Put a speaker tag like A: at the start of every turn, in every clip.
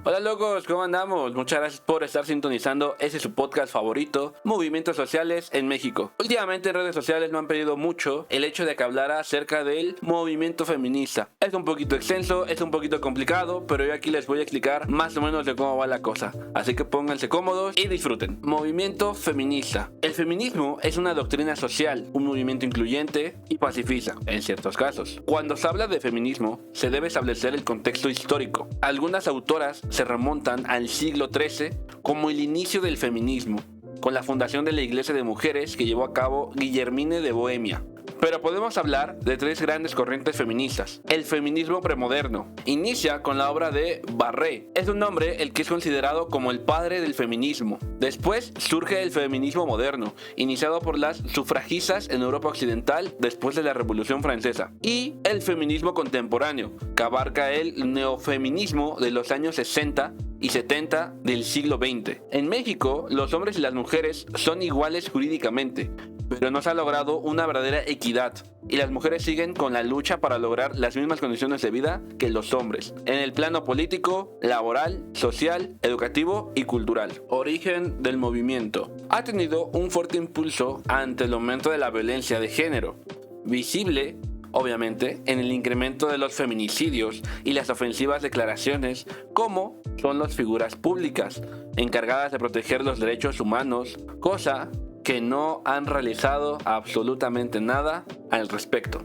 A: Hola locos, ¿cómo andamos? Muchas gracias por estar sintonizando ese es su podcast favorito, Movimientos Sociales en México. Últimamente en redes sociales me han pedido mucho el hecho de que hablara acerca del movimiento feminista. Es un poquito extenso, es un poquito complicado, pero yo aquí les voy a explicar más o menos de cómo va la cosa. Así que pónganse cómodos y disfruten. Movimiento feminista. El feminismo es una doctrina social, un movimiento incluyente y pacifista, en ciertos casos. Cuando se habla de feminismo, se debe establecer el contexto histórico. Algunas autoras se remontan al siglo XIII como el inicio del feminismo, con la fundación de la Iglesia de Mujeres que llevó a cabo Guillermina de Bohemia. Pero podemos hablar de tres grandes corrientes feministas. El feminismo premoderno inicia con la obra de Barré. Es un hombre el que es considerado como el padre del feminismo. Después surge el feminismo moderno, iniciado por las sufragistas en Europa Occidental después de la Revolución Francesa. Y el feminismo contemporáneo, que abarca el neofeminismo de los años 60 y 70 del siglo XX. En México, los hombres y las mujeres son iguales jurídicamente, pero no se ha logrado una verdadera equidad y las mujeres siguen con la lucha para lograr las mismas condiciones de vida que los hombres, en el plano político, laboral, social, educativo y cultural. Origen del movimiento. Ha tenido un fuerte impulso ante el aumento de la violencia de género, visible obviamente en el incremento de los feminicidios y las ofensivas declaraciones como son las figuras públicas encargadas de proteger los derechos humanos, cosa que no han realizado absolutamente nada al respecto.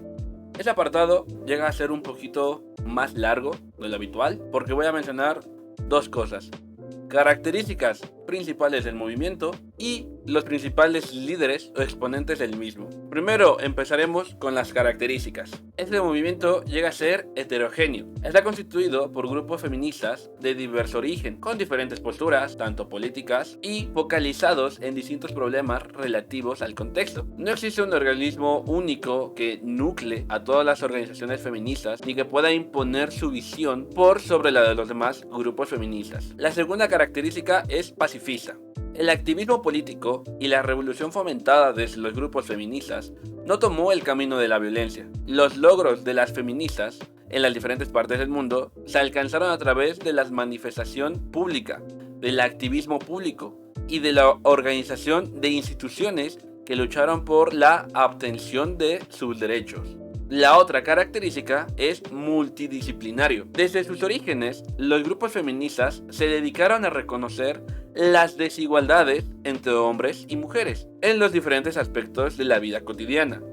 A: Este apartado llega a ser un poquito más largo de lo habitual porque voy a mencionar dos cosas: características principales del movimiento y los principales líderes o exponentes del mismo. Primero empezaremos con las características. Este movimiento llega a ser heterogéneo. Está constituido por grupos feministas de diverso origen, con diferentes posturas, tanto políticas, y focalizados en distintos problemas relativos al contexto. No existe un organismo único que nucle a todas las organizaciones feministas ni que pueda imponer su visión por sobre la de los demás grupos feministas. La segunda característica es pacifista. El activismo político y la revolución fomentada desde los grupos feministas no tomó el camino de la violencia. Los logros de las feministas en las diferentes partes del mundo se alcanzaron a través de la manifestación pública, del activismo público y de la organización de instituciones que lucharon por la obtención de sus derechos. La otra característica es multidisciplinario. Desde sus orígenes, los grupos feministas se dedicaron a reconocer las desigualdades entre hombres y mujeres en los diferentes aspectos de la vida cotidiana.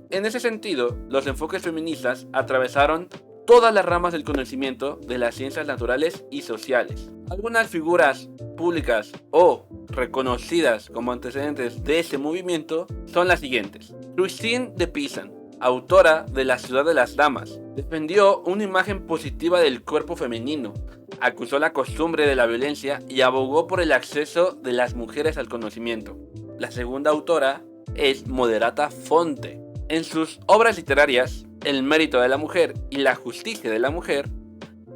A: En ese sentido, los enfoques feministas atravesaron todas las ramas del conocimiento de las ciencias naturales y sociales. Algunas figuras públicas o reconocidas como antecedentes de ese movimiento son las siguientes: Christine de Pizan, autora de La ciudad de las damas, defendió una imagen positiva del cuerpo femenino, acusó la costumbre de la violencia y abogó por el acceso de las mujeres al conocimiento. La segunda autora es Moderata Fonte. En sus obras literarias, El mérito de la mujer y La justicia de la mujer,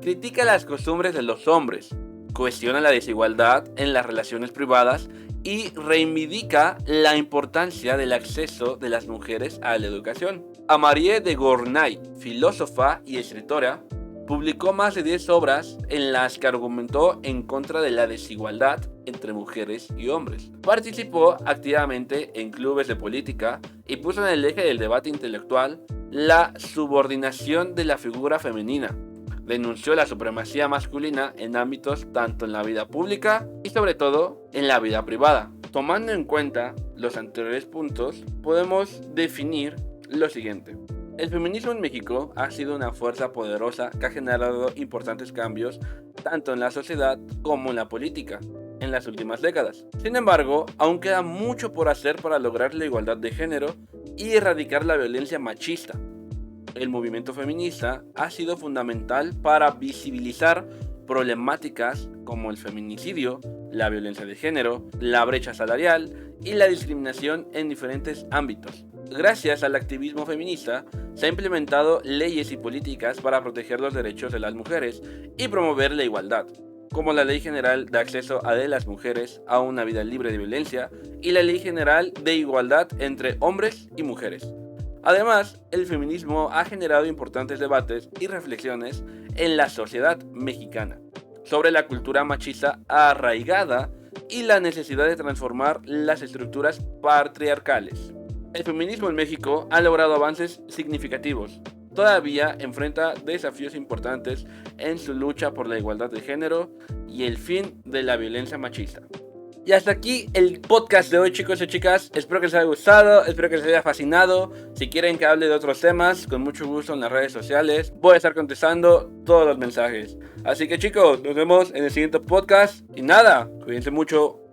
A: critica las costumbres de los hombres, cuestiona la desigualdad en las relaciones privadas y reivindica la importancia del acceso de las mujeres a la educación. Amarie de Gournay, filósofa y escritora, publicó más de 10 obras en las que argumentó en contra de la desigualdad entre mujeres y hombres. Participó activamente en clubes de política y puso en el eje del debate intelectual la subordinación de la figura femenina. Denunció la supremacía masculina en ámbitos tanto en la vida pública y sobre todo en la vida privada. Tomando en cuenta los anteriores puntos, podemos definir lo siguiente. El feminismo en México ha sido una fuerza poderosa que ha generado importantes cambios tanto en la sociedad como en la política en las últimas décadas. Sin embargo, aún queda mucho por hacer para lograr la igualdad de género y erradicar la violencia machista. El movimiento feminista ha sido fundamental para visibilizar problemáticas como el feminicidio, la violencia de género, la brecha salarial y la discriminación en diferentes ámbitos. Gracias al activismo feminista, se han implementado leyes y políticas para proteger los derechos de las mujeres y promover la igualdad, como la Ley General de Acceso a de las Mujeres a una Vida Libre de Violencia y la Ley General de Igualdad entre Hombres y Mujeres. Además, el feminismo ha generado importantes debates y reflexiones en la sociedad mexicana, sobre la cultura machista arraigada y la necesidad de transformar las estructuras patriarcales. El feminismo en México ha logrado avances significativos. Todavía enfrenta desafíos importantes en su lucha por la igualdad de género y el fin de la violencia machista. Y hasta aquí el podcast de hoy, chicos y chicas. Espero que les haya gustado, espero que les haya fascinado. Si quieren que hable de otros temas, con mucho gusto en las redes sociales voy a estar contestando todos los mensajes. Así que chicos, nos vemos en el siguiente podcast. Y nada, cuídense mucho.